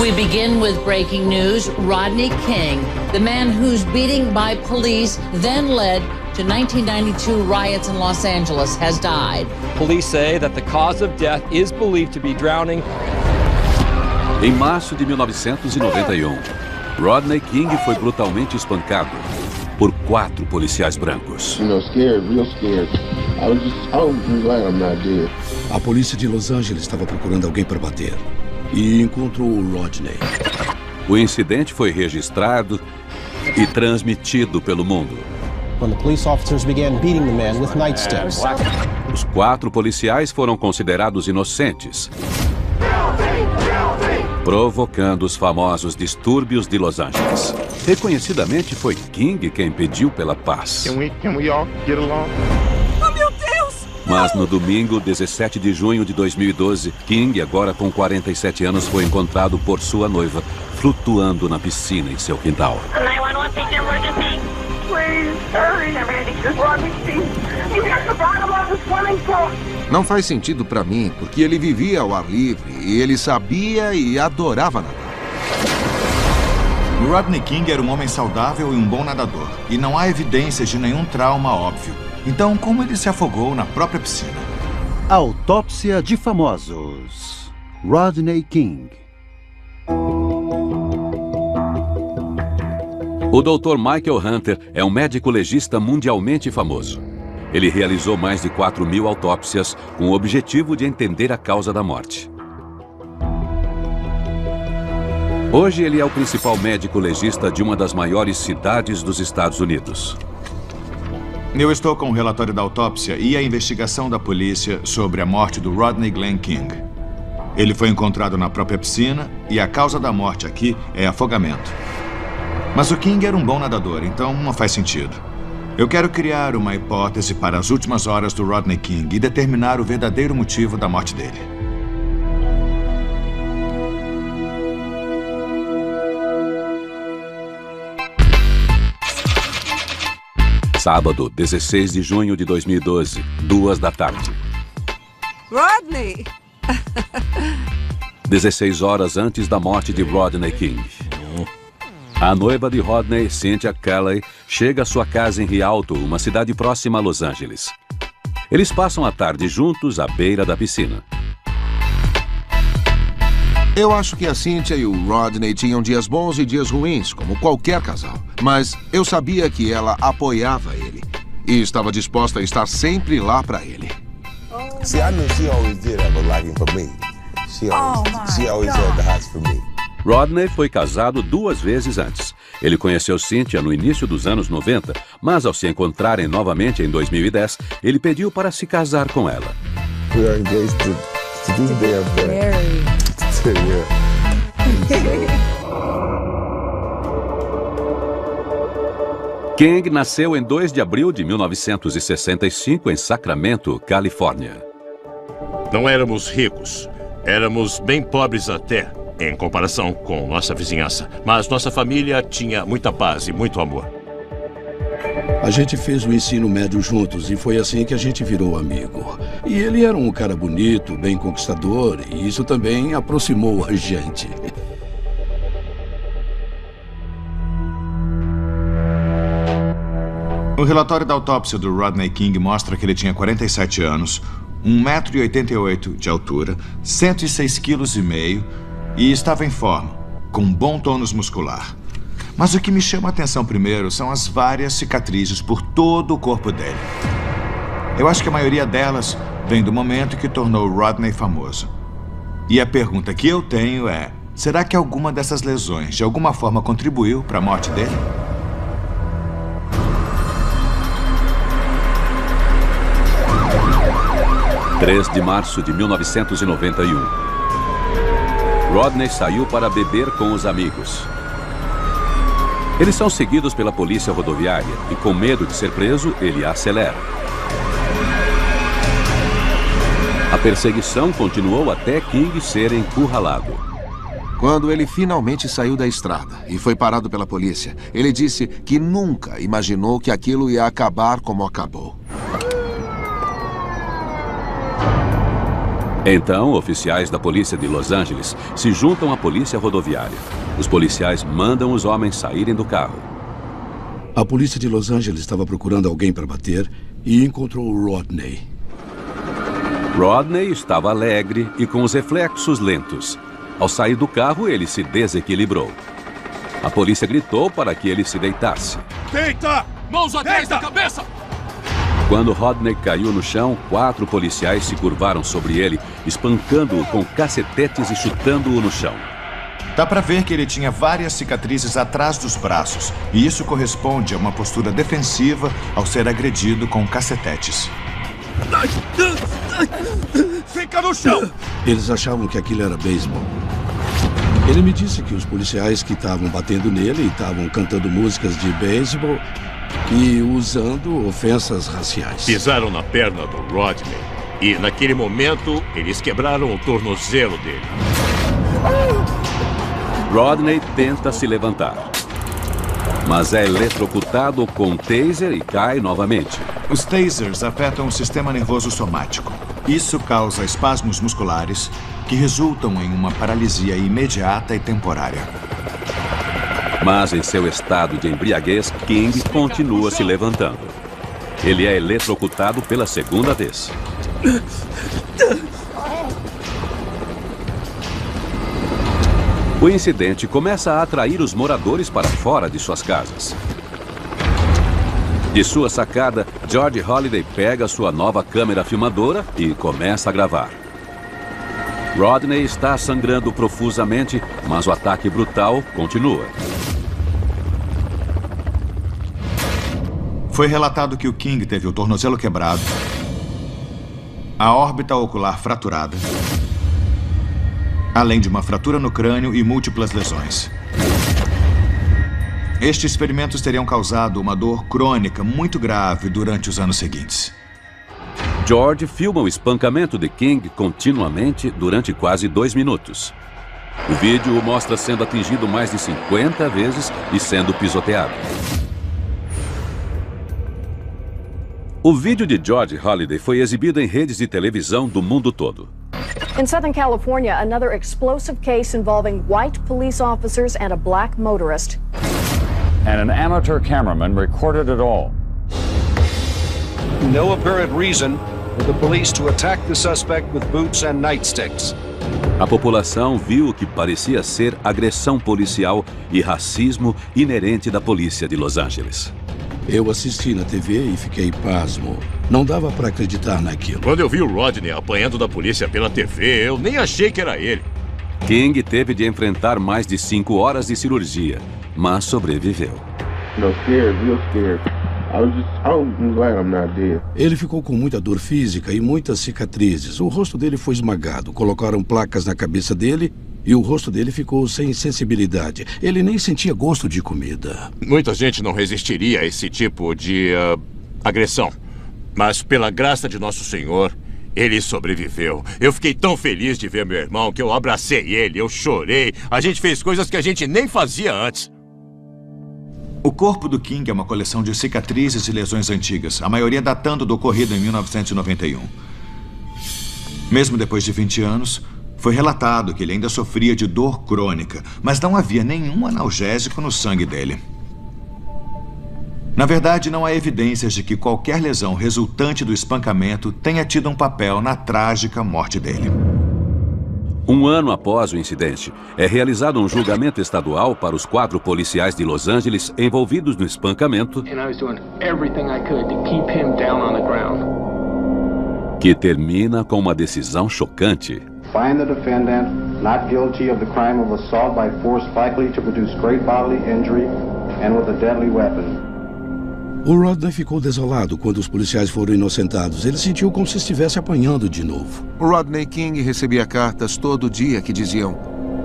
We begin with breaking news. Rodney King, the man whose beating by police then led to 1992 riots in Los Angeles, has died. Police say that the cause of death is believed to be drowning. Em março de 1991, Rodney King foi brutalmente espancado por 4 policiais brancos. Scared, real scared. I was glad I'm not dead. A polícia de Los Angeles estava procurando alguém para bater e encontrou o Rodney. O incidente foi registrado e transmitido pelo mundo. When the police officers began beating the man with nightsticks. Os 4 policiais foram considerados inocentes, provocando os famosos distúrbios de Los Angeles. Reconhecidamente foi King quem pediu pela paz. Can we all get along? Oh, meu Deus! Mas no domingo, 17 de junho de 2012, King, agora com 47 anos, foi encontrado por sua noiva, flutuando na piscina em seu quintal. Não faz sentido pra mim, porque ele vivia ao ar livre e ele sabia e adorava nadar. Rodney King era um homem saudável e um bom nadador, e não há evidências de nenhum trauma óbvio. Então, como ele se afogou na própria piscina? Autópsia de famosos. Rodney King. O Dr. Michael Hunter é um médico legista mundialmente famoso. Ele realizou mais de 4.000 autópsias com o objetivo de entender a causa da morte. Hoje ele é o principal médico legista de uma das maiores cidades dos Estados Unidos. Eu estou com o relatório da autópsia e a investigação da polícia sobre a morte do Rodney Glenn King. Ele foi encontrado na própria piscina e a causa da morte aqui é afogamento. Mas o King era um bom nadador, então não faz sentido. Eu quero criar uma hipótese para as últimas horas do Rodney King e determinar o verdadeiro motivo da morte dele. Sábado, 16 de junho de 2012, 2 da tarde. Rodney! 16 horas antes da morte de Rodney King. A noiva de Rodney, Cynthia Kelly, chega à sua casa em Rialto, uma cidade próxima a Los Angeles. Eles passam a tarde juntos à beira da piscina. Eu acho que a Cynthia e o Rodney tinham dias bons e dias ruins, como qualquer casal. Mas eu sabia que ela apoiava ele e estava disposta a estar sempre lá para ele. See, I knew she always did have a liking for me. She always had the hots for me. Rodney foi casado 2 vezes antes. Ele conheceu Cynthia no início dos anos 90, mas ao se encontrarem novamente em 2010, ele pediu para se casar com ela. We are engaged to do the damn thing. King nasceu em 2 de abril de 1965 em Sacramento, Califórnia. Não éramos ricos, éramos bem pobres até, em comparação com nossa vizinhança. Mas nossa família tinha muita paz e muito amor. A gente fez o ensino médio juntos e foi assim que a gente virou amigo. E ele era um cara bonito, bem conquistador, e isso também aproximou a gente. O relatório da autópsia do Rodney King mostra que ele tinha 47 anos, 1,88 m de altura, 106,5 kg e estava em forma, com um bom tônus muscular. Mas o que me chama a atenção primeiro são as várias cicatrizes por todo o corpo dele. Eu acho que a maioria delas vem do momento que tornou Rodney famoso. E a pergunta que eu tenho é, será que alguma dessas lesões de alguma forma contribuiu para a morte dele? – 3 de março de 1991. Rodney saiu para beber com os amigos. Eles são seguidos pela polícia rodoviária e, com medo de ser preso, ele acelera. A perseguição continuou até King ser encurralado. Quando ele finalmente saiu da estrada e foi parado pela polícia, ele disse que nunca imaginou que aquilo ia acabar como acabou. Então, oficiais da polícia de Los Angeles se juntam à polícia rodoviária. Os policiais mandam os homens saírem do carro. A polícia de Los Angeles estava procurando alguém para bater e encontrou o Rodney. Rodney estava alegre e com os reflexos lentos. Ao sair do carro, ele se desequilibrou. A polícia gritou para que ele se deitasse. Deita! Mãos atrás da cabeça! Quando Rodney caiu no chão, 4 policiais se curvaram sobre ele, espancando-o com cacetetes e chutando-o no chão. Dá pra ver que ele tinha várias cicatrizes atrás dos braços, e isso corresponde a uma postura defensiva ao ser agredido com cacetetes. Fica no chão! Eles achavam que aquilo era beisebol. Ele me disse que os policiais que estavam batendo nele estavam cantando músicas de beisebol e usando ofensas raciais. Pisaram na perna do Rodney e, naquele momento, eles quebraram o tornozelo dele. Rodney tenta se levantar, mas é eletrocutado com um taser e cai novamente. Os tasers afetam o sistema nervoso somático. Isso causa espasmos musculares que resultam em uma paralisia imediata e temporária. Mas em seu estado de embriaguez, King continua se levantando. Ele é eletrocutado pela segunda vez. O incidente começa a atrair os moradores para fora de suas casas. De sua sacada, George Holliday pega sua nova câmera filmadora e começa a gravar. Rodney está sangrando profusamente, mas o ataque brutal continua. Foi relatado que o King teve o tornozelo quebrado, a órbita ocular fraturada, além de uma fratura no crânio e múltiplas lesões. Estes ferimentos teriam causado uma dor crônica muito grave durante os anos seguintes. George filma o espancamento de King continuamente durante quase 2 minutos. O vídeo o mostra sendo atingido mais de 50 vezes e sendo pisoteado. O vídeo de George Holliday foi exibido em redes de televisão do mundo todo. In Southern California, another explosive case involving white police officers and a black motorist. And an amateur cameraman recorded it all. No apparent reason for the police to attack the suspect with boots and nightsticks. A população viu o que parecia ser agressão policial e racismo inerente da polícia de Los Angeles. Eu assisti na TV e fiquei pasmo. Não dava para acreditar naquilo. Quando eu vi o Rodney apanhando da polícia pela TV, eu nem achei que era ele. King teve de enfrentar mais de 5 horas de cirurgia, mas sobreviveu. Ele ficou com muita dor física e muitas cicatrizes. O rosto dele foi esmagado. Colocaram placas na cabeça dele e o rosto dele ficou sem sensibilidade. Ele nem sentia gosto de comida. Muita gente não resistiria a esse tipo de agressão. Mas pela graça de Nosso Senhor, ele sobreviveu. Eu fiquei tão feliz de ver meu irmão que eu abracei ele, eu chorei. A gente fez coisas que a gente nem fazia antes. O corpo do King é uma coleção de cicatrizes e lesões antigas, a maioria datando do ocorrido em 1991. Mesmo depois de 20 anos, foi relatado que ele ainda sofria de dor crônica, mas não havia nenhum analgésico no sangue dele. Na verdade, não há evidências de que qualquer lesão resultante do espancamento tenha tido um papel na trágica morte dele. 1 ano após o incidente, é realizado um julgamento estadual para os 4 policiais de Los Angeles envolvidos no espancamento, que termina com uma decisão chocante. Find the defendant not guilty of the crime of assault by force likely to produce great bodily injury and with a deadly weapon. O Rodney ficou desolado quando os policiais foram inocentados. Ele sentiu como se estivesse apanhando de novo. O Rodney King recebia cartas todo dia que diziam: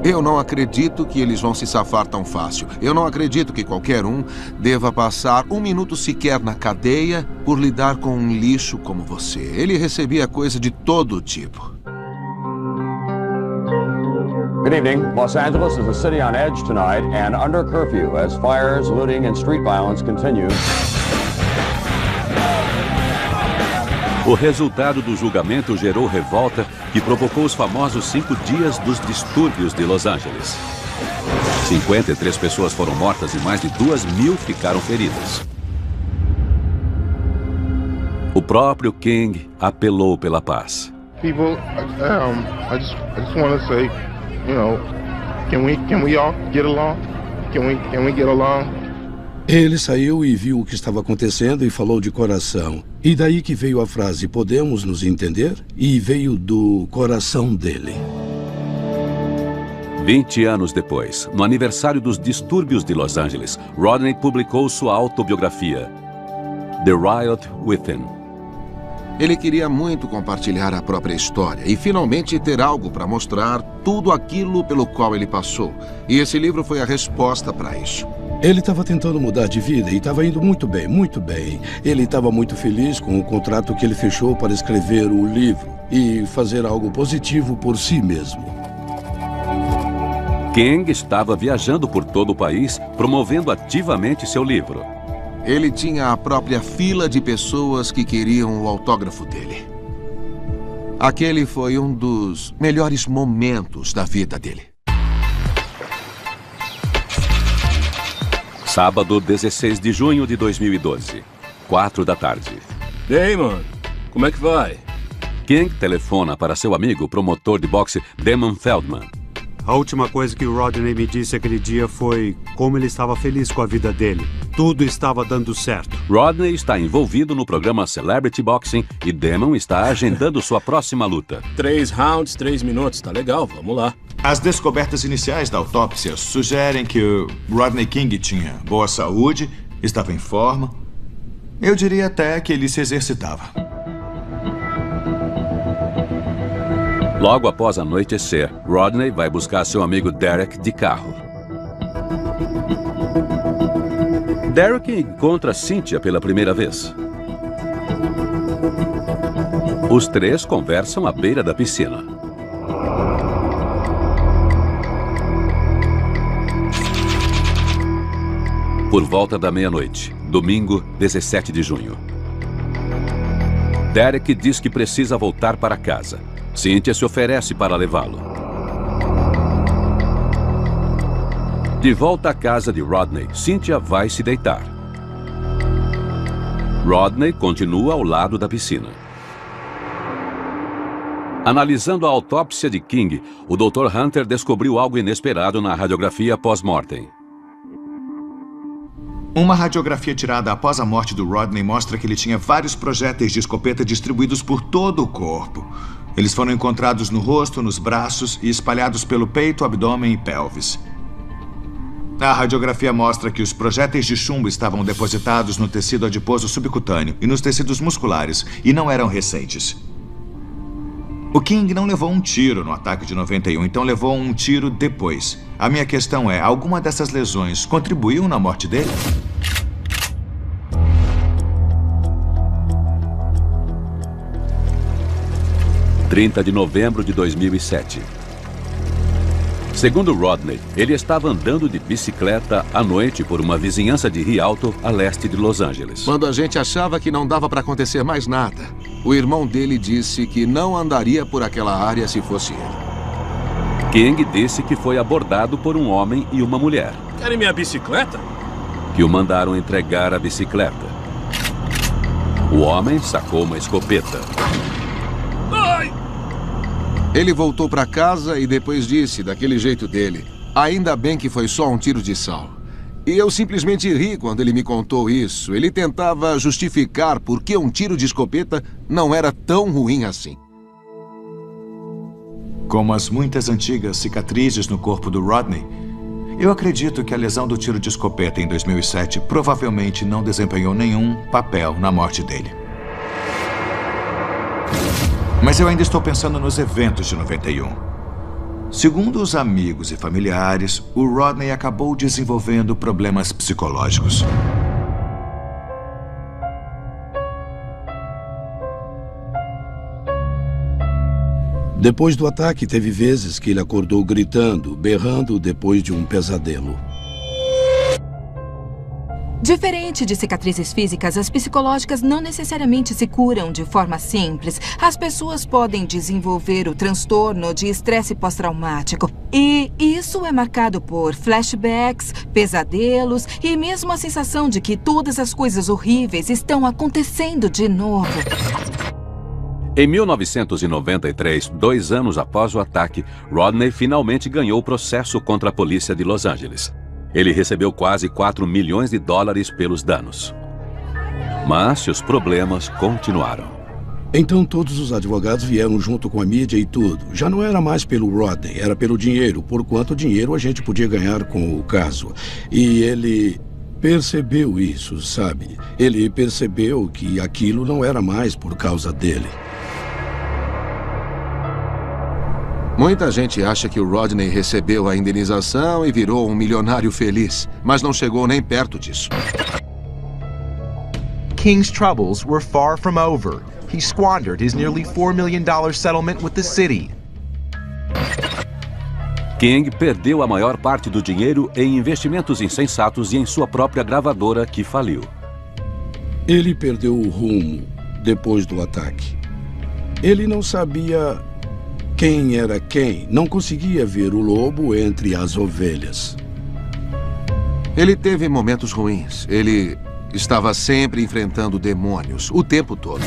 eu não acredito que eles vão se safar tão fácil. Eu não acredito que qualquer um deva passar 1 minuto sequer na cadeia por lidar com um lixo como você. Ele recebia coisa de todo tipo. Good evening. Los Angeles is a city on edge tonight and under curfew as fires, looting and street violence continue. O resultado do julgamento gerou revolta que provocou os famosos 5 dias dos distúrbios de Los Angeles. 53 pessoas foram mortas e mais de 2.000 ficaram feridas. O próprio King apelou pela paz. People, I just want to say, you know, can we all get along? Can we get along? Ele saiu e viu o que estava acontecendo e falou de coração. E daí que veio a frase, podemos nos entender? E veio do coração dele. 20 anos depois, no aniversário dos distúrbios de Los Angeles, Rodney publicou sua autobiografia, The Riot Within. Ele queria muito compartilhar a própria história e finalmente ter algo para mostrar tudo aquilo pelo qual ele passou. E esse livro foi a resposta para isso. Ele estava tentando mudar de vida e estava indo muito bem, muito bem. Ele estava muito feliz com o contrato que ele fechou para escrever o livro e fazer algo positivo por si mesmo. King estava viajando por todo o país, promovendo ativamente seu livro. Ele tinha a própria fila de pessoas que queriam o autógrafo dele. Aquele foi um dos melhores momentos da vida dele. Sábado, 16 de junho de 2012, 4 da tarde. E aí, mano? Como é que vai? King telefona para seu amigo, promotor de boxe, Damon Feldman. A última coisa que o Rodney me disse aquele dia foi como ele estava feliz com a vida dele. Tudo estava dando certo. Rodney está envolvido no programa Celebrity Boxing e Damon está agendando sua próxima luta. 3 rounds, 3 minutos, tá legal, vamos lá. As descobertas iniciais da autópsia sugerem que o Rodney King tinha boa saúde, estava em forma. Eu diria até que ele se exercitava. Logo após anoitecer, Rodney vai buscar seu amigo Derek de carro. Derek encontra Cynthia pela primeira vez. Os três conversam à beira da piscina. Por volta da meia-noite, domingo, 17 de junho. Derek diz que precisa voltar para casa. Cynthia se oferece para levá-lo. De volta à casa de Rodney, Cynthia vai se deitar. Rodney continua ao lado da piscina. Analisando a autópsia de King, o Dr. Hunter descobriu algo inesperado na radiografia pós-mortem. Uma radiografia tirada após a morte do Rodney mostra que ele tinha vários projéteis de escopeta distribuídos por todo o corpo. Eles foram encontrados no rosto, nos braços e espalhados pelo peito, abdômen e pelvis. A radiografia mostra que os projéteis de chumbo estavam depositados no tecido adiposo subcutâneo e nos tecidos musculares e não eram recentes. O King não levou um tiro no ataque de 91, então levou um tiro depois. A minha questão é, alguma dessas lesões contribuiu na morte dele? – 30 de novembro de 2007. Segundo Rodney, ele estava andando de bicicleta à noite por uma vizinhança de Rialto, a leste de Los Angeles. Quando a gente achava que não dava para acontecer mais nada, o irmão dele disse que não andaria por aquela área se fosse ele. King disse que foi abordado por um homem e uma mulher. Querem minha bicicleta? Que o mandaram entregar a bicicleta. O homem sacou uma escopeta. Ai! Ele voltou para casa e depois disse, daquele jeito dele, ainda bem que foi só um tiro de sal. E eu simplesmente ri quando ele me contou isso. Ele tentava justificar por que um tiro de escopeta não era tão ruim assim. Como as muitas antigas cicatrizes no corpo do Rodney, eu acredito que a lesão do tiro de escopeta em 2007 provavelmente não desempenhou nenhum papel na morte dele. Mas eu ainda estou pensando nos eventos de 91. Segundo os amigos e familiares, o Rodney acabou desenvolvendo problemas psicológicos. Depois do ataque, teve vezes que ele acordou gritando, berrando depois de um pesadelo. Diferente de cicatrizes físicas, as psicológicas não necessariamente se curam de forma simples. As pessoas podem desenvolver o transtorno de estresse pós-traumático. E isso é marcado por flashbacks, pesadelos e mesmo a sensação de que todas as coisas horríveis estão acontecendo de novo. Em 1993, 2 anos após o ataque, Rodney finalmente ganhou o processo contra a polícia de Los Angeles. Ele recebeu quase $4 milhões pelos danos. Mas seus problemas continuaram. Então todos os advogados vieram junto com a mídia e tudo. Já não era mais pelo Rodney, era pelo dinheiro. Por quanto dinheiro a gente podia ganhar com o caso. E ele percebeu isso, sabe? Ele percebeu que aquilo não era mais por causa dele. Muita gente acha que o Rodney recebeu a indenização e virou um milionário feliz, mas não chegou nem perto disso. King's troubles were far from over. He squandered his nearly $4 million settlement with the city. King perdeu a maior parte do dinheiro em investimentos insensatos e em sua própria gravadora, que faliu. Ele perdeu o rumo depois do ataque. Ele não sabia quem era quem, não conseguia ver o lobo entre as ovelhas. Ele teve momentos ruins. Ele estava sempre enfrentando demônios, o tempo todo.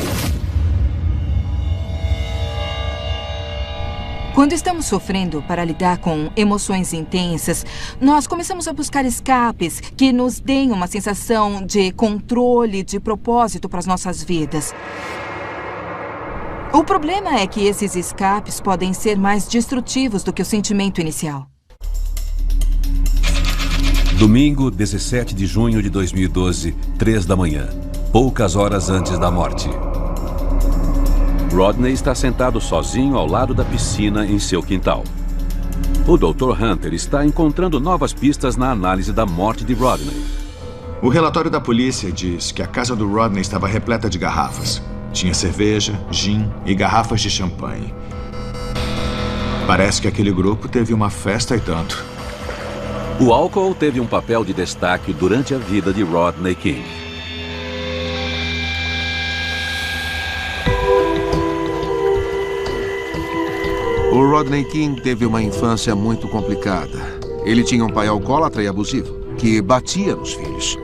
Quando estamos sofrendo para lidar com emoções intensas, nós começamos a buscar escapes que nos deem uma sensação de controle, de propósito para as nossas vidas. O problema é que esses escapes podem ser mais destrutivos do que o sentimento inicial. Domingo, 17 de junho de 2012, 3 da manhã, poucas horas antes da morte. Rodney está sentado sozinho ao lado da piscina em seu quintal. O Dr. Hunter está encontrando novas pistas na análise da morte de Rodney. O relatório da polícia diz que a casa do Rodney estava repleta de garrafas. Tinha cerveja, gin e garrafas de champanhe. Parece que aquele grupo teve uma festa e tanto. O álcool teve um papel de destaque durante a vida de Rodney King. O Rodney King teve uma infância muito complicada. Ele tinha um pai alcoólatra e abusivo, que batia nos filhos.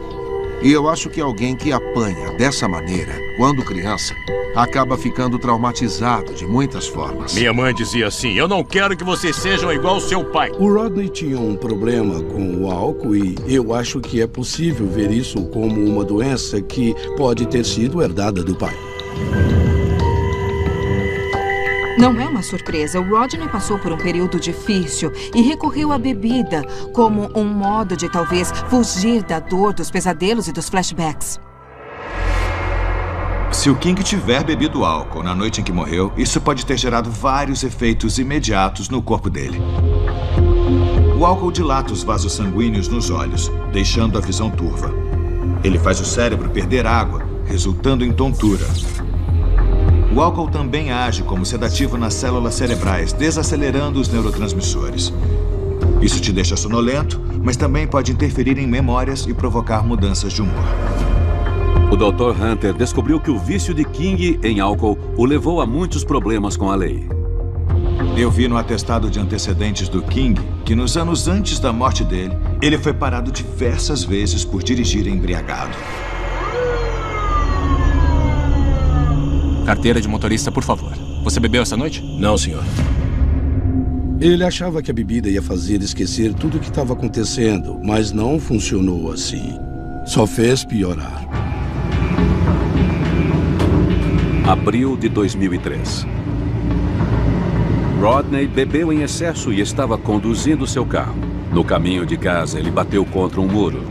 E eu acho que alguém que apanha dessa maneira, quando criança, acaba ficando traumatizado de muitas formas. Minha mãe dizia assim: eu não quero que vocês sejam igual ao seu pai. O Rodney tinha um problema com o álcool e eu acho que é possível ver isso como uma doença que pode ter sido herdada do pai. Não é uma surpresa. O Rodney passou por um período difícil e recorreu à bebida como um modo de talvez fugir da dor, dos pesadelos e dos flashbacks. Se o King tiver bebido álcool na noite em que morreu, isso pode ter gerado vários efeitos imediatos no corpo dele. O álcool dilata os vasos sanguíneos nos olhos, deixando a visão turva. Ele faz o cérebro perder água, resultando em tontura. O álcool também age como sedativo nas células cerebrais, desacelerando os neurotransmissores. Isso te deixa sonolento, mas também pode interferir em memórias e provocar mudanças de humor. O Dr. Hunter descobriu que o vício de King em álcool o levou a muitos problemas com a lei. Eu vi no atestado de antecedentes do King que nos anos antes da morte dele, ele foi parado diversas vezes por dirigir embriagado. Carteira de motorista, por favor. Você bebeu essa noite? Não, senhor. Ele achava que a bebida ia fazer esquecer tudo o que estava acontecendo, mas não funcionou assim. Só fez piorar. Abril de 2003. Rodney bebeu em excesso e estava conduzindo seu carro. No caminho de casa, ele bateu contra um muro.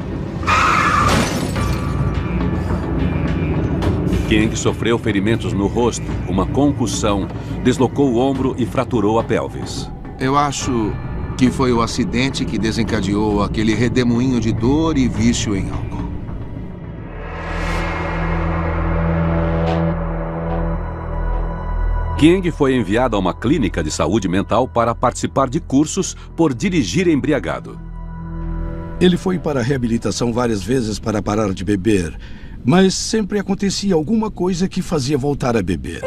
King sofreu ferimentos no rosto, uma concussão, deslocou o ombro e fraturou a pelvis. Eu acho que foi o acidente que desencadeou aquele redemoinho de dor e vício em álcool. King foi enviado a uma clínica de saúde mental para participar de cursos por dirigir embriagado. Ele foi para a reabilitação várias vezes para parar de beber, mas sempre acontecia alguma coisa que fazia voltar a beber.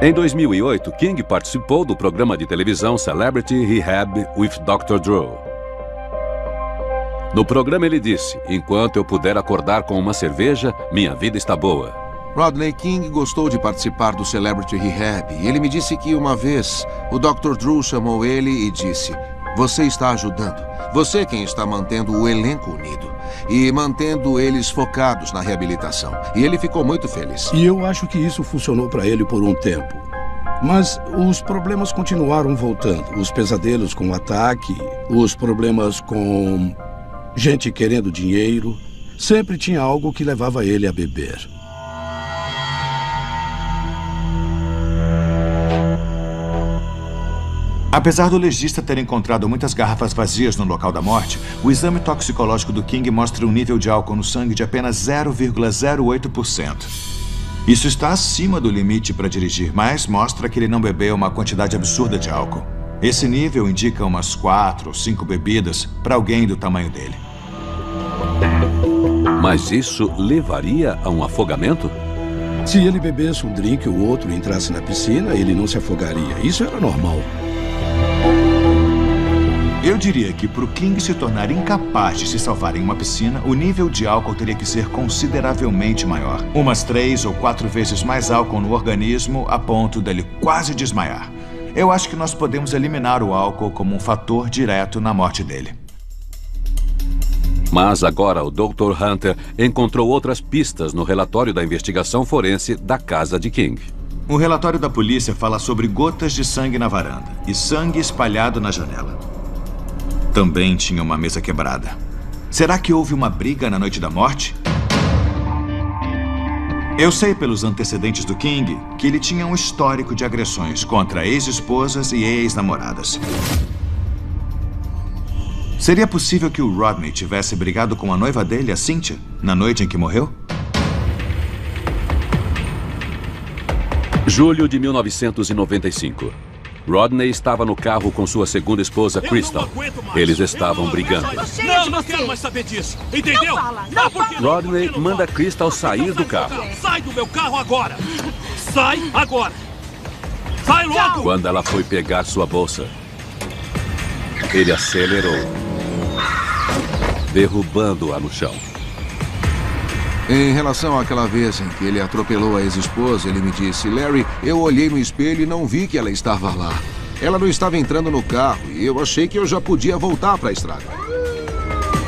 Em 2008, King participou do programa de televisão Celebrity Rehab with Dr. Drew. No programa ele disse: "Enquanto eu puder acordar com uma cerveja, minha vida está boa." Rodney King gostou de participar do Celebrity Rehab e ele me disse que uma vez o Dr. Drew chamou ele e disse: "Você está ajudando. Você é quem está mantendo o elenco unido e mantendo eles focados na reabilitação." E ele ficou muito feliz. E eu acho que isso funcionou para ele por um tempo. Mas os problemas continuaram voltando. Os pesadelos com o ataque, os problemas com gente querendo dinheiro. Sempre tinha algo que levava ele a beber. Apesar do legista ter encontrado muitas garrafas vazias no local da morte, o exame toxicológico do King mostra um nível de álcool no sangue de apenas 0,08%. Isso está acima do limite para dirigir, mas mostra que ele não bebeu uma quantidade absurda de álcool. Esse nível indica umas 4 ou 5 bebidas para alguém do tamanho dele. Mas isso levaria a um afogamento? Se ele bebesse um drink ou outro e entrasse na piscina, ele não se afogaria. Isso era normal. Eu diria que para o King se tornar incapaz de se salvar em uma piscina, o nível de álcool teria que ser consideravelmente maior. Umas 3 ou 4 vezes mais álcool no organismo a ponto dele quase desmaiar. Eu acho que nós podemos eliminar o álcool como um fator direto na morte dele. Mas agora o Dr. Hunter encontrou outras pistas no relatório da investigação forense da casa de King. O relatório da polícia fala sobre gotas de sangue na varanda e sangue espalhado na janela. Também tinha uma mesa quebrada. Será que houve uma briga na noite da morte? Eu sei pelos antecedentes do King que ele tinha um histórico de agressões contra ex-esposas e ex-namoradas. Seria possível que o Rodney tivesse brigado com a noiva dele, a Cynthia, na noite em que morreu? Julho de 1995. Rodney estava no carro com sua segunda esposa, Crystal. Eles estavam brigando. Não quero mais saber disso. Entendeu? Rodney manda Crystal sair do carro. Sai do meu carro agora. Sai agora. Sai logo. Quando ela foi pegar sua bolsa, ele acelerou, derrubando-a no chão. Em relação àquela vez em que ele atropelou a ex-esposa, ele me disse: "Larry, eu olhei no espelho e não vi que ela estava lá. Ela não estava entrando no carro e eu achei que eu já podia voltar para a estrada."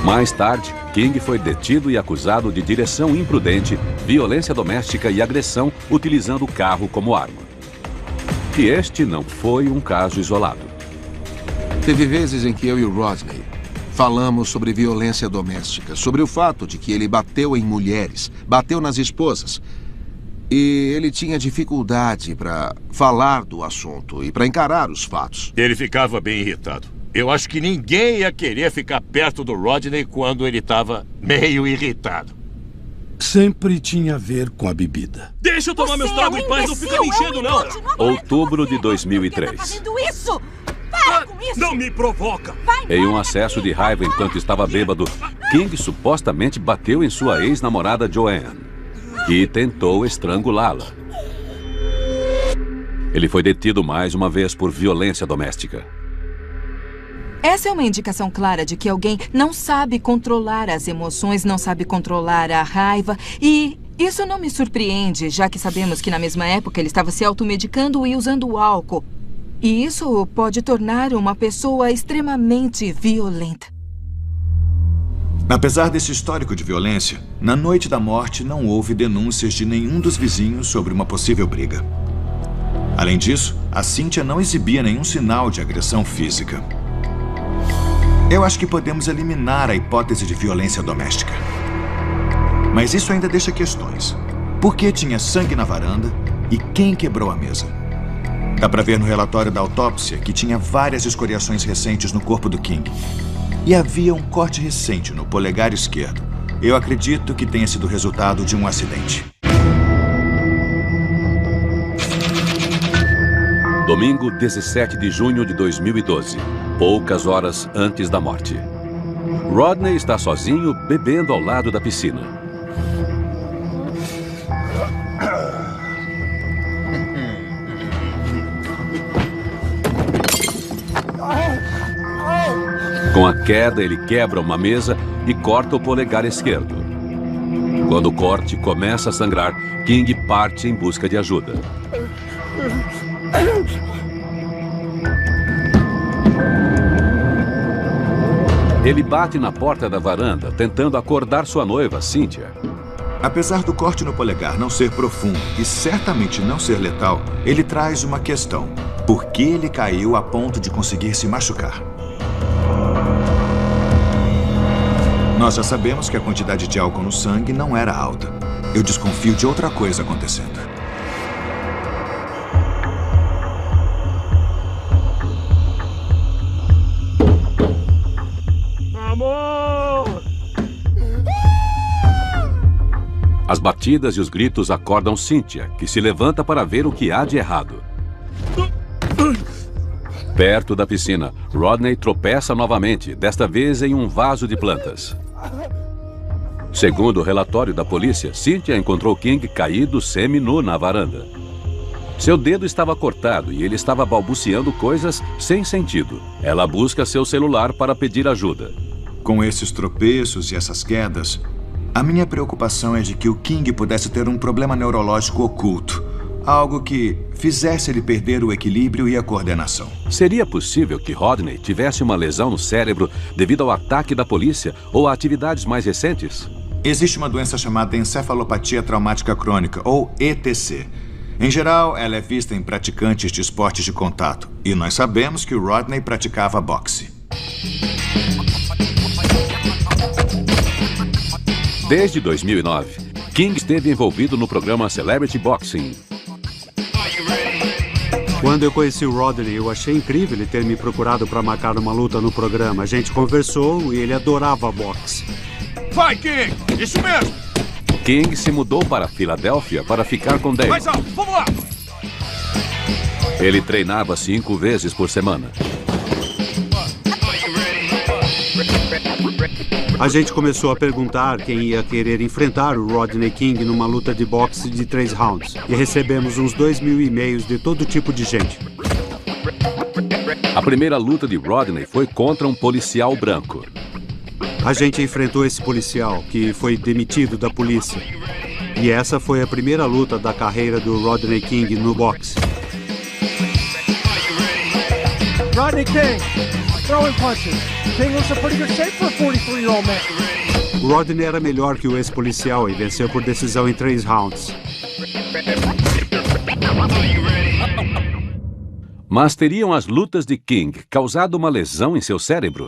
Mais tarde, King foi detido e acusado de direção imprudente, violência doméstica e agressão utilizando o carro como arma. E este não foi um caso isolado. Teve vezes em que eu e o Rodney falamos sobre violência doméstica, sobre o fato de que ele bateu em mulheres, bateu nas esposas. E ele tinha dificuldade para falar do assunto e para encarar os fatos. Ele ficava bem irritado. Eu acho que ninguém ia querer ficar perto do Rodney quando ele estava meio irritado. Sempre tinha a ver com a bebida. Deixa eu tomar meus tragos em paz, não fica me enchendo, não. Outubro de 2003. Fazendo isso? Para com isso! Não me provoca! Em um acesso de raiva enquanto estava bêbado, King supostamente bateu em sua ex-namorada Joanne e tentou estrangulá-la. Ele foi detido mais uma vez por violência doméstica. Essa é uma indicação clara de que alguém não sabe controlar as emoções, não sabe controlar a raiva e... isso não me surpreende, já que sabemos que na mesma época ele estava se automedicando e usando álcool. E isso pode tornar uma pessoa extremamente violenta. Apesar desse histórico de violência, na noite da morte não houve denúncias de nenhum dos vizinhos sobre uma possível briga. Além disso, a Cynthia não exibia nenhum sinal de agressão física. Eu acho que podemos eliminar a hipótese de violência doméstica. Mas isso ainda deixa questões. Por que tinha sangue na varanda e quem quebrou a mesa? Dá pra ver no relatório da autópsia que tinha várias escoriações recentes no corpo do King. E havia um corte recente no polegar esquerdo. Eu acredito que tenha sido resultado de um acidente. Domingo, 17 de junho de 2012. poucas horas antes da morte. Rodney está sozinho, bebendo ao lado da piscina. Com a queda, ele quebra uma mesa e corta o polegar esquerdo. Quando o corte começa a sangrar, King parte em busca de ajuda. Ele bate na porta da varanda, tentando acordar sua noiva, Cynthia. Apesar do corte no polegar não ser profundo e certamente não ser letal, ele traz uma questão. Por que ele caiu a ponto de conseguir se machucar? Nós já sabemos que a quantidade de álcool no sangue não era alta. Eu desconfio de outra coisa acontecendo. Amor! As batidas e os gritos acordam Cynthia, que se levanta para ver o que há de errado. Perto da piscina, Rodney tropeça novamente, desta vez em um vaso de plantas. Segundo o relatório da polícia, Cynthia encontrou King caído semi-nu na varanda. Seu dedo estava cortado e ele estava balbuciando coisas sem sentido. Ela busca seu celular para pedir ajuda. Com esses tropeços e essas quedas, a minha preocupação é de que o King pudesse ter um problema neurológico oculto. Algo que fizesse ele perder o equilíbrio e a coordenação. Seria possível que Rodney tivesse uma lesão no cérebro devido ao ataque da polícia ou a atividades mais recentes? Existe uma doença chamada encefalopatia traumática crônica, ou ETC. Em geral, ela é vista em praticantes de esportes de contato. E nós sabemos que o Rodney praticava boxe. Desde 2009, King esteve envolvido no programa Celebrity Boxing. Quando eu conheci o Rodney, eu achei incrível ele ter me procurado para marcar uma luta no programa. A gente conversou e ele adorava boxe. Vai, King! Isso mesmo! King se mudou para Filadélfia para ficar com Dale. Mais alto, vamos lá! Ele treinava 5 vezes por semana. A gente começou a perguntar quem ia querer enfrentar o Rodney King numa luta de boxe de 3 rounds. E recebemos uns 2.000 e-mails de todo tipo de gente. A primeira luta de Rodney foi contra um policial branco. A gente enfrentou esse policial, que foi demitido da polícia. E essa foi a primeira luta da carreira do Rodney King no boxe. Rodney King, throwing punches. King looks in pretty good shape for a 43-year-old man. O Rodney era melhor que o ex-policial e venceu por decisão em 3 rounds. Mas teriam as lutas de King causado uma lesão em seu cérebro?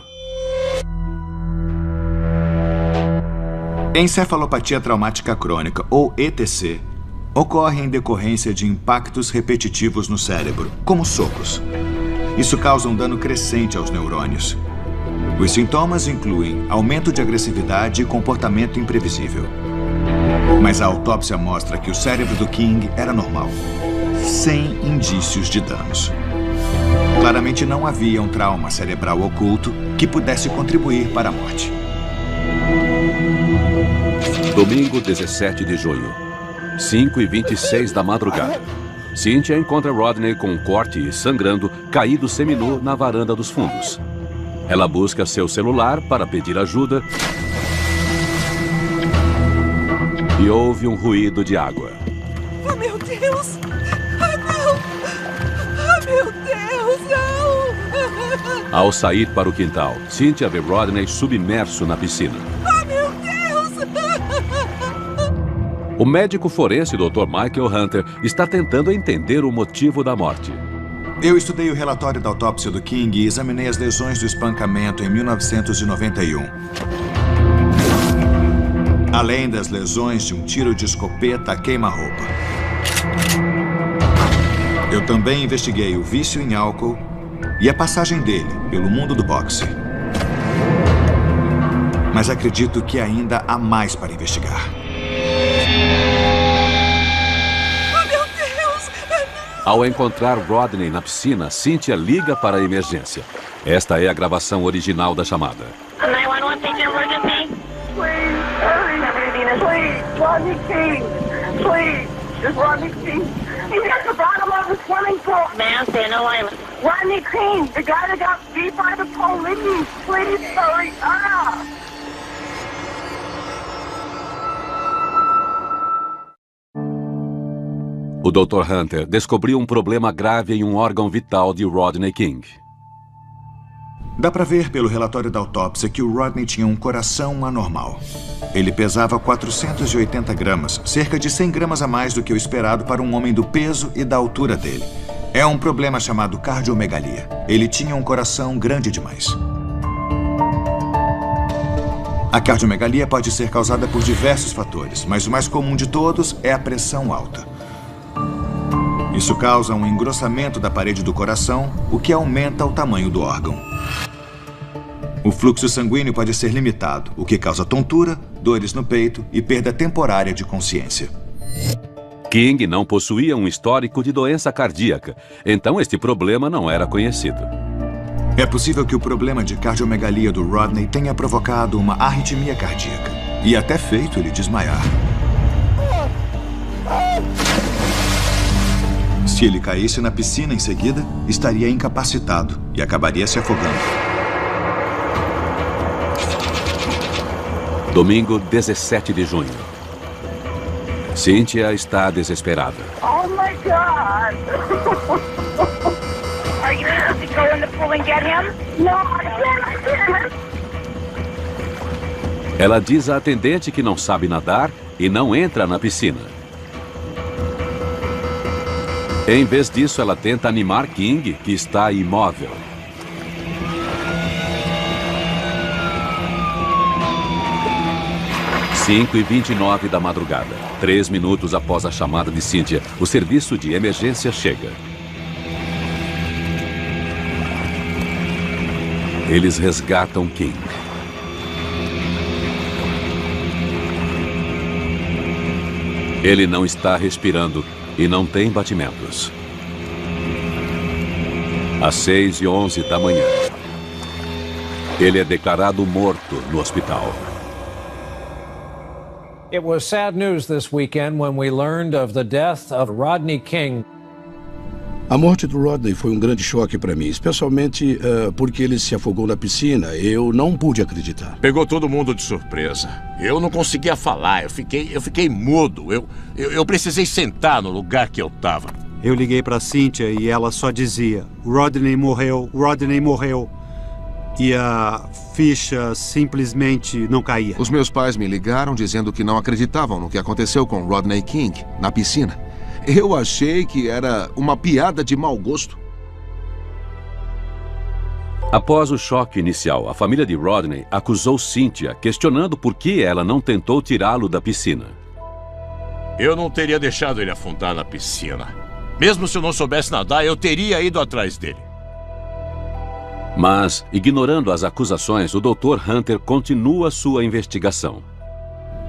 Encefalopatia traumática crônica, ou ETC, ocorre em decorrência de impactos repetitivos no cérebro, como socos. Isso causa um dano crescente aos neurônios. Os sintomas incluem aumento de agressividade e comportamento imprevisível. Mas a autópsia mostra que o cérebro do King era normal, sem indícios de danos. Claramente não havia um trauma cerebral oculto que pudesse contribuir para a morte. Domingo 17 de junho, 5h26 da madrugada. Cynthia encontra Rodney com um corte e sangrando, caído seminu na varanda dos fundos. Ela busca seu celular para pedir ajuda e ouve um ruído de água. Oh, meu Deus! Ah, não! Ah, meu Deus, não! Ao sair para o quintal, Cynthia vê Rodney submerso na piscina. Ah, meu Deus! O médico forense Dr. Michael Hunter está tentando entender o motivo da morte. Eu estudei o relatório da autópsia do King e examinei as lesões do espancamento em 1991. Além das lesões de um tiro de escopeta a queima-roupa. Eu também investiguei o vício em álcool e a passagem dele pelo mundo do boxe. Mas acredito que ainda há mais para investigar. Ao encontrar Rodney na piscina, Cynthia liga para a emergência. Esta é a gravação original da chamada. 911, state emergency. Please, hurry. Please, Rodney King. Please, it's Rodney King. He's at the bottom of the swimming pool. Ma'am, stay no line. Rodney King, the guy that got beat by the police. Please, hurry up. O Dr. Hunter descobriu um problema grave em um órgão vital de Rodney King. Dá pra ver pelo relatório da autópsia que o Rodney tinha um coração anormal. Ele pesava 480 gramas, cerca de 100 gramas a mais do que o esperado para um homem do peso e da altura dele. É um problema chamado cardiomegalia. Ele tinha um coração grande demais. A cardiomegalia pode ser causada por diversos fatores, mas o mais comum de todos é a pressão alta. Isso causa um engrossamento da parede do coração, o que aumenta o tamanho do órgão. O fluxo sanguíneo pode ser limitado, o que causa tontura, dores no peito e perda temporária de consciência. King não possuía um histórico de doença cardíaca, então este problema não era conhecido. É possível que o problema de cardiomegalia do Rodney tenha provocado uma arritmia cardíaca e até feito ele desmaiar. Se ele caísse na piscina em seguida, estaria incapacitado e acabaria se afogando. Domingo, 17 de junho. Cynthia está desesperada. Oh my God! Are you able to go in the pool and get him? No, I can't. Ela diz à atendente que não sabe nadar e não entra na piscina. Em vez disso, ela tenta animar King, que está imóvel. Às 5h29 da madrugada, 3 minutos após a chamada de Cynthia, o serviço de emergência chega. Eles resgatam King. Ele não está respirando e não tem batimentos. Às 6h11 da manhã, ele é declarado morto no hospital. It was sad news this weekend when we learned of the death of Rodney King. A morte do Rodney foi um grande choque para mim, especialmente porque ele se afogou na piscina. Eu não pude acreditar. Pegou todo mundo de surpresa. Eu não conseguia falar, eu fiquei mudo. Eu precisei sentar no lugar que eu estava. Eu liguei para Cynthia e ela só dizia: Rodney morreu, Rodney morreu. E a ficha simplesmente não caía. Os meus pais me ligaram dizendo que não acreditavam no que aconteceu com Rodney King na piscina. Eu achei que era uma piada de mau gosto. Após o choque inicial, a família de Rodney acusou Cynthia, questionando por que ela não tentou tirá-lo da piscina. Eu não teria deixado ele afundar na piscina. Mesmo se eu não soubesse nadar, eu teria ido atrás dele. Mas, ignorando as acusações, o Dr. Hunter continua sua investigação.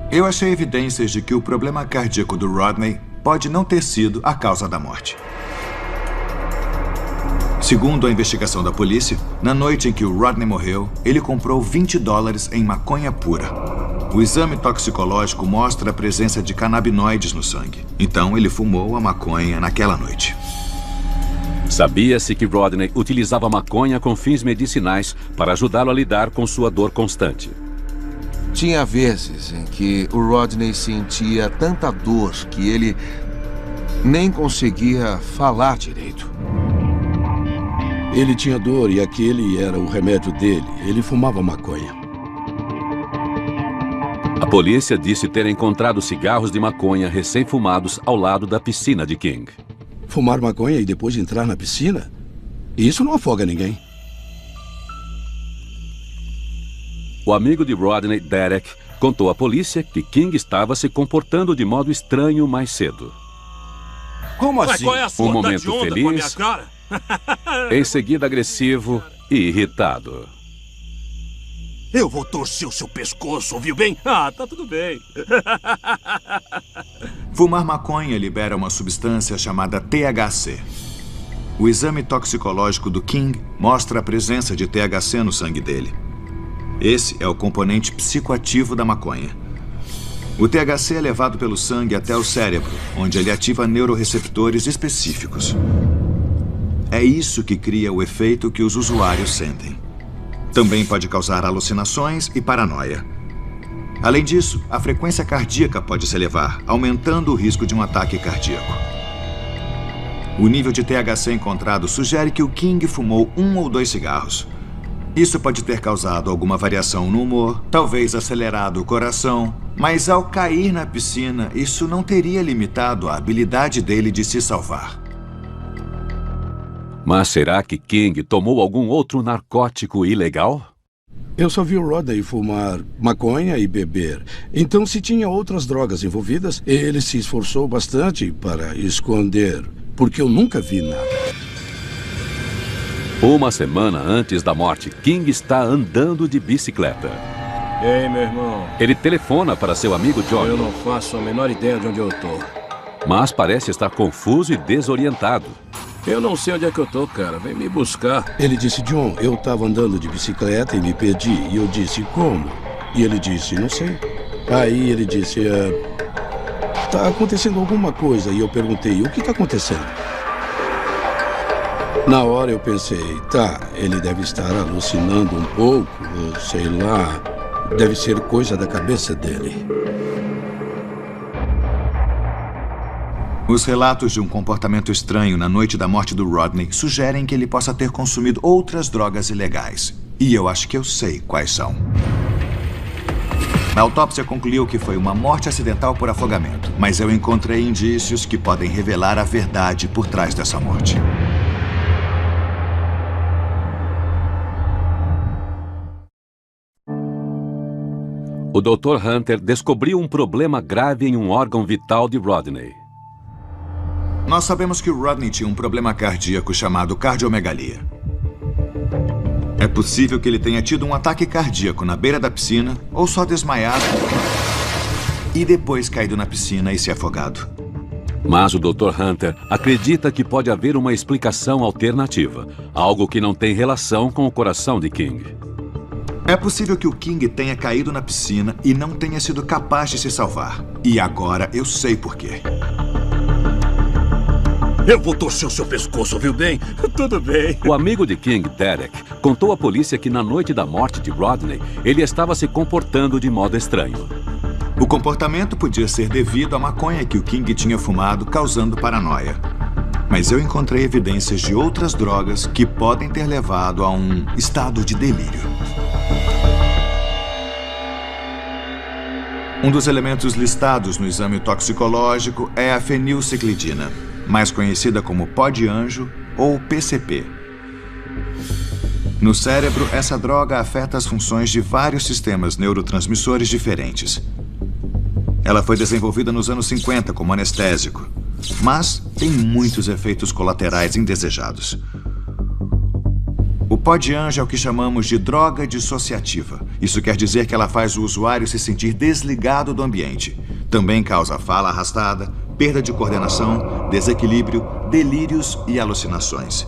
Eu achei evidências de que o problema cardíaco do Rodney pode não ter sido a causa da morte. Segundo a investigação da polícia, na noite em que o Rodney morreu, ele comprou $20 em maconha pura. O exame toxicológico mostra a presença de canabinoides no sangue. Então ele fumou a maconha naquela noite. Sabia-se que Rodney utilizava maconha com fins medicinais para ajudá-lo a lidar com sua dor constante. Tinha vezes em que o Rodney sentia tanta dor que ele nem conseguia falar direito. Ele tinha dor e aquele era o remédio dele. Ele fumava maconha. A polícia disse ter encontrado cigarros de maconha recém-fumados ao lado da piscina de King. Fumar maconha e depois entrar na piscina? Isso não afoga ninguém. O amigo de Rodney, Derek, contou à polícia que King estava se comportando de modo estranho mais cedo. Como assim? Qual é a sua? Um momento Tá de onda feliz, com a minha cara? em seguida agressivo e irritado. Eu vou torcer o seu pescoço, ouviu bem? Ah, tá tudo bem. Fumar maconha libera uma substância chamada THC. O exame toxicológico do King mostra a presença de THC no sangue dele. Esse é o componente psicoativo da maconha. O THC é levado pelo sangue até o cérebro, onde ele ativa neuroreceptores específicos. É isso que cria o efeito que os usuários sentem. Também pode causar alucinações e paranoia. Além disso, a frequência cardíaca pode se elevar, aumentando o risco de um ataque cardíaco. O nível de THC encontrado sugere que o King fumou 1 ou 2 cigarros. Isso pode ter causado alguma variação no humor, talvez acelerado o coração, mas ao cair na piscina, isso não teria limitado a habilidade dele de se salvar. Mas será que King tomou algum outro narcótico ilegal? Eu só vi o Rodney fumar maconha e beber. Então, se tinha outras drogas envolvidas, ele se esforçou bastante para esconder, porque eu nunca vi nada. Uma semana antes da morte, King está andando de bicicleta. Ei, meu irmão. Ele telefona para seu amigo John. Eu não faço a menor ideia de onde eu tô. Mas parece estar confuso e desorientado. Eu não sei onde é que eu tô, cara. Vem me buscar. Ele disse, John, eu estava andando de bicicleta e me perdi. E eu disse, como? E ele disse, não sei. Aí ele disse, tá acontecendo alguma coisa. E eu perguntei, o que tá acontecendo? Na hora eu pensei, tá, ele deve estar alucinando um pouco, sei lá, deve ser coisa da cabeça dele. Os relatos de um comportamento estranho na noite da morte do Rodney sugerem que ele possa ter consumido outras drogas ilegais. E eu acho que eu sei quais são. A autópsia concluiu que foi uma morte acidental por afogamento, mas eu encontrei indícios que podem revelar a verdade por trás dessa morte. O Dr. Hunter descobriu um problema grave em um órgão vital de Rodney. Nós sabemos que o Rodney tinha um problema cardíaco chamado cardiomegalia. É possível que ele tenha tido um ataque cardíaco na beira da piscina ou só desmaiado e depois caído na piscina e se afogado. Mas o Dr. Hunter acredita que pode haver uma explicação alternativa, algo que não tem relação com o coração de King. É possível que o King tenha caído na piscina e não tenha sido capaz de se salvar. E agora eu sei por quê. Eu vou torcer o seu pescoço, ouviu bem? Tudo bem. O amigo de King, Derek, contou à polícia que na noite da morte de Rodney, ele estava se comportando de modo estranho. O comportamento podia ser devido à maconha que o King tinha fumado, causando paranoia. Mas eu encontrei evidências de outras drogas que podem ter levado a um estado de delírio. Um dos elementos listados no exame toxicológico é a fenilciclidina, mais conhecida como pó de anjo ou PCP. No cérebro, essa droga afeta as funções de vários sistemas neurotransmissores diferentes. Ela foi desenvolvida nos anos 50 como anestésico, mas tem muitos efeitos colaterais indesejados. O pó de anjo é o que chamamos de droga dissociativa. Isso quer dizer que ela faz o usuário se sentir desligado do ambiente. Também causa fala arrastada, perda de coordenação, desequilíbrio, delírios e alucinações.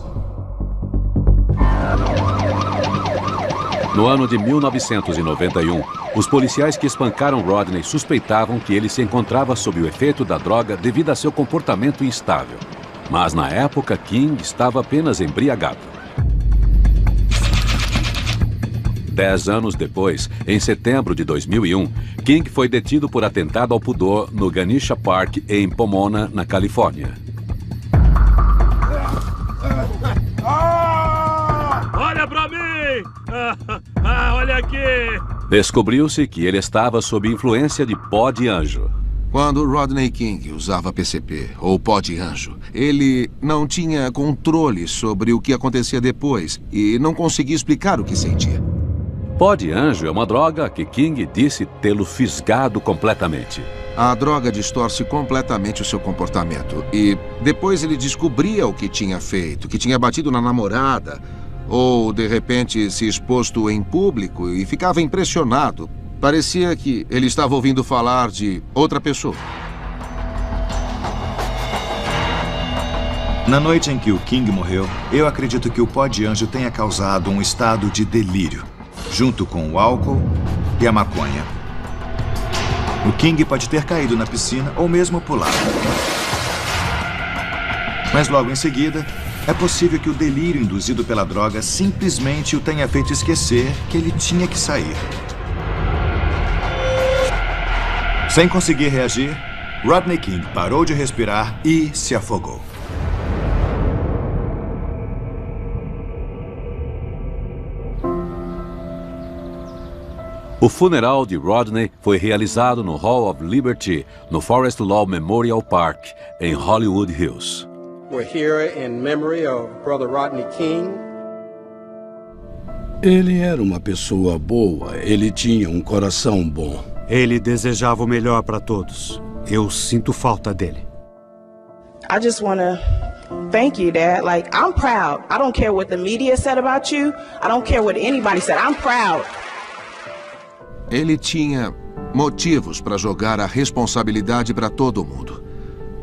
No ano de 1991, os policiais que espancaram Rodney suspeitavam que ele se encontrava sob o efeito da droga devido a seu comportamento instável. Mas na época, King estava apenas embriagado. 10 anos depois, em setembro de 2001, King foi detido por atentado ao pudor no Ganesha Park, em Pomona, na Califórnia. Olha pra mim! Olha aqui! Descobriu-se que ele estava sob influência de pó de anjo. Quando Rodney King usava PCP, ou pó de anjo, ele não tinha controle sobre o que acontecia depois e não conseguia explicar o que sentia. Pó de anjo é uma droga que King disse tê-lo fisgado completamente. A droga distorce completamente o seu comportamento. E depois ele descobria o que tinha feito, que tinha batido na namorada, ou de repente se exposto em público e ficava impressionado. Parecia que ele estava ouvindo falar de outra pessoa. Na noite em que o King morreu, eu acredito que o pó de anjo tenha causado um estado de delírio, junto com o álcool e a maconha. O King pode ter caído na piscina ou mesmo pulado. Mas logo em seguida, é possível que o delírio induzido pela droga simplesmente o tenha feito esquecer que ele tinha que sair. Sem conseguir reagir, Rodney King parou de respirar e se afogou. O funeral de Rodney foi realizado no Hall of Liberty, no Forest Lawn Memorial Park, em Hollywood Hills. We're here in memory of Brother Rodney King. Ele era uma pessoa boa, ele tinha um coração bom. Ele desejava o melhor para todos. Eu sinto falta dele. I just want to thank you, Dad. Like, I'm proud. I don't care what the media said about you. I don't care what anybody said. I'm proud. Ele tinha motivos para jogar a responsabilidade para todo mundo.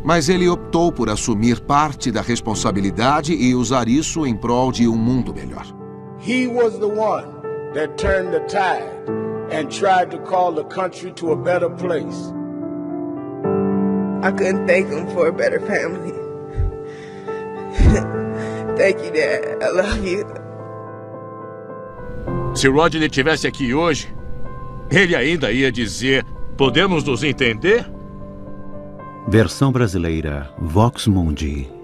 Mas ele optou por assumir parte da responsabilidade e usar isso em prol de um mundo melhor. He was the one that turned the tide and tried to call the country to a better place. I couldn't thank him for a better family. Thank you, Dad. I love you. Se o Rodney estivesse aqui hoje, ele ainda ia dizer: podemos nos entender? Versão brasileira, Vox Mundi.